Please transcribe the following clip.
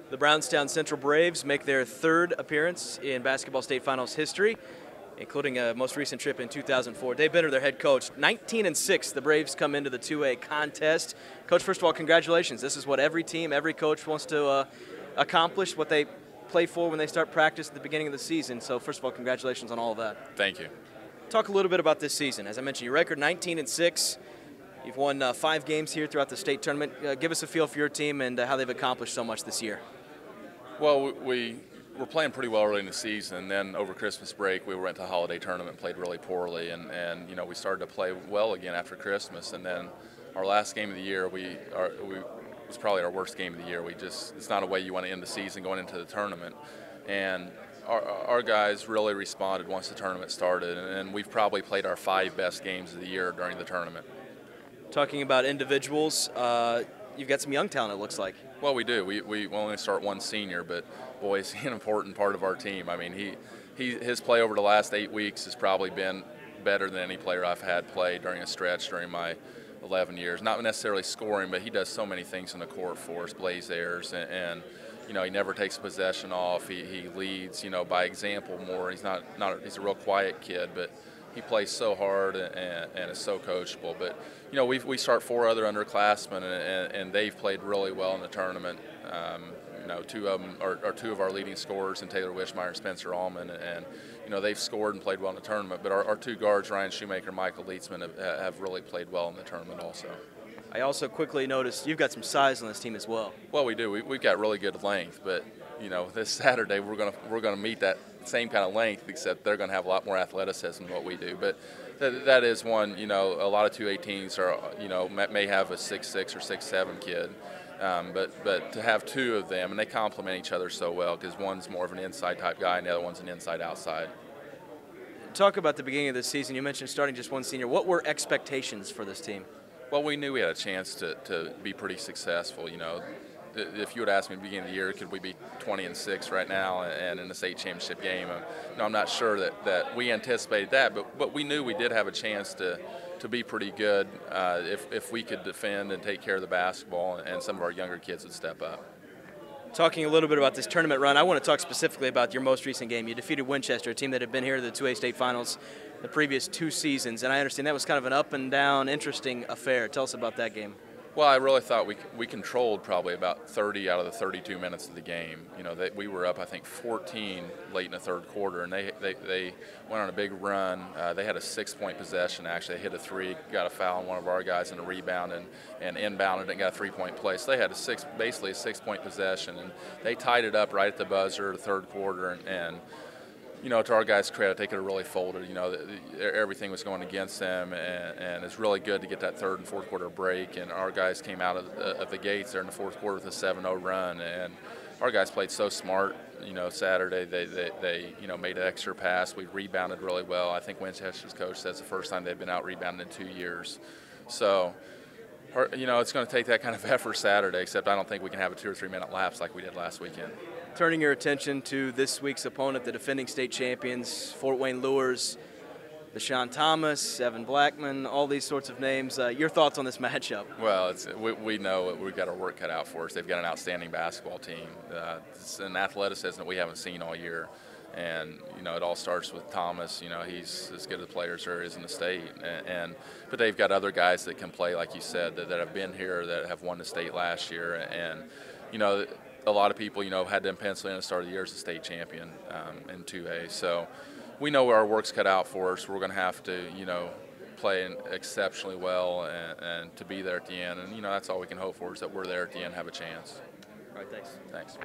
The Brownstown Central Braves make their third appearance in basketball state finals history, including a most recent trip in 2004. Dave Bender, their head coach, 19-6. The Braves come into the 2A contest. Coach, first of all, congratulations. This is what every team, every coach wants to accomplish, what they play for when they start practice at the beginning of the season. So first of all, congratulations on all of that. Thank you. Talk a little bit about this season. As I mentioned, your record 19-6. You've won 5 games here throughout the state tournament. Give us a feel for your team and how they've accomplished so much this year. Well, we were playing pretty well early in the season. Then over Christmas break, we went to a holiday tournament, played really poorly, and we started to play well again after Christmas. And then our last game of the year, was probably our worst game of the year. It's not a way you want to end the season going into the tournament. And our guys really responded once the tournament started, and we've probably played our 5 best games of the year during the tournament. Talking about individuals, you've got some young talent, it looks like. Well, we do. We only start one senior, but boy, is he an important part of our team. I mean, his play over the last 8 weeks has probably been better than any player I've had play during a stretch during my 11 years. Not necessarily scoring, but he does so many things in the court for us, blaze airs, and he never takes a possession off. He leads, by example more. He's a real quiet kid, but he plays so hard and is so coachable. But we start 4 other underclassmen, and they've played really well in the tournament. 2 of them are 2 of our leading scorers, and Taylor Wishmeyer and Spencer Allman, and they've scored and played well in the tournament. But our 2 guards, Ryan Shoemaker and Michael Leitzman, have really played well in the tournament also. I also quickly noticed you've got some size on this team as well. Well, we do. We've got really good length, but this Saturday we're gonna meet that same kind of length, except they're going to have a lot more athleticism than what we do. But that is one. A lot of 218s are may have a 6'6" or 6'7" kid. But to have 2 of them, and they complement each other so well, because one's more of an inside type guy and the other one's an inside outside. Talk about the beginning of the season. You mentioned starting just one senior. What were expectations for this team? Well, we knew we had a chance to be pretty successful. If you would ask me at the beginning of the year, could we be 20-6 right now and in the state championship game? I'm not sure that we anticipated that, but we knew we did have a chance to be pretty good if we could defend and take care of the basketball, and some of our younger kids would step up. Talking a little bit about this tournament run, I want to talk specifically about your most recent game. You defeated Winchester, a team that had been here to the 2A state finals the previous 2 seasons, and I understand that was kind of an up and down, interesting affair. Tell us about that game. Well, I really thought we controlled probably about 30 out of the 32 minutes of the game. We were up, I think, 14 late in the third quarter, and they went on a big run. They had a 6-point possession, actually. They hit a 3, got a foul on one of our guys and a rebound, and inbounded and got a 3-point play. So they had basically a 6-point possession, and they tied it up right at the buzzer, the third quarter, and to our guys' credit, they could have really folded. Everything was going against them, and it's really good to get that third and fourth quarter break. And our guys came out of the gates there in the fourth quarter with a 7-0 run, and our guys played so smart. Saturday they made an extra pass. We rebounded really well. I think Winchester's coach says the first time they've been out rebounded in 2 years. So, it's going to take that kind of effort Saturday. Except I don't think we can have a 2 or 3 minute lapse like we did last weekend. Turning your attention to this week's opponent, the defending state champions, Fort Wayne Lures, Deshaun Thomas, Evan Blackman, all these sorts of names. Your thoughts on this matchup? Well, we know we've got our work cut out for us. They've got an outstanding basketball team. It's an athleticism that we haven't seen all year. And, it all starts with Thomas. He's as good a player as there is in the state. But they've got other guys that can play, like you said, that have been here, that have won the state last year. And, a lot of people, had them pencil in at the start of the year as a state champion in 2A. So we know where our work's cut out for us. We're going to have to, play exceptionally well and to be there at the end. And, that's all we can hope for, is that we're there at the end, have a chance. All right, thanks. Thanks.